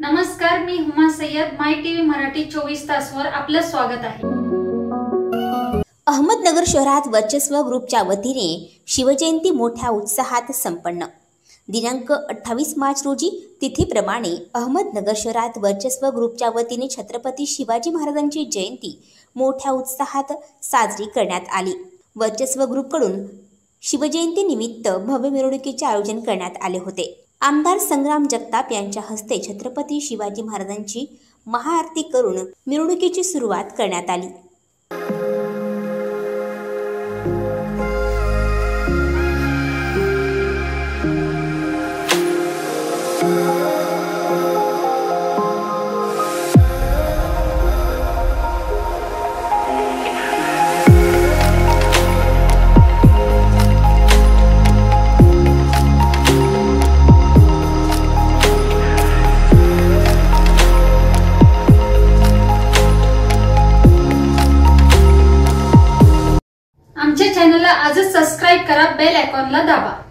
नमस्कार, मी हुमा सय्यद. माय टीव्ही मराठी 24 तासवर आपलं स्वागत आहे. अहमदनगर शहरात वर्चस्व ग्रुपच्या वतीने शिवजयंती मोठ्या उत्साहात संपन्न. दिनांक 28 मार्च रोजी तिथीप्रमाणे अहमदनगर शहरात वर्चस्व ग्रुपच्या वतीने छत्रपती शिवाजी महाराजांची जयंती मोठ्या उत्साहात साजरी करण्यात आली. वर्चस्व ग्रुपकडून शिवजयंती निमित्त भव्य मिरवणुकीचे आयोजन करण्यात आले होते. आमदार संग्राम जगताप यांच्या हस्ते छत्रपती शिवाजी महाराजांची महाआरती करून मिरवणुकीची सुरुवात करण्यात आली. आमच्या चॅनलला आजच सबस्क्राइब करा, बेल आयकॉनला दाबा.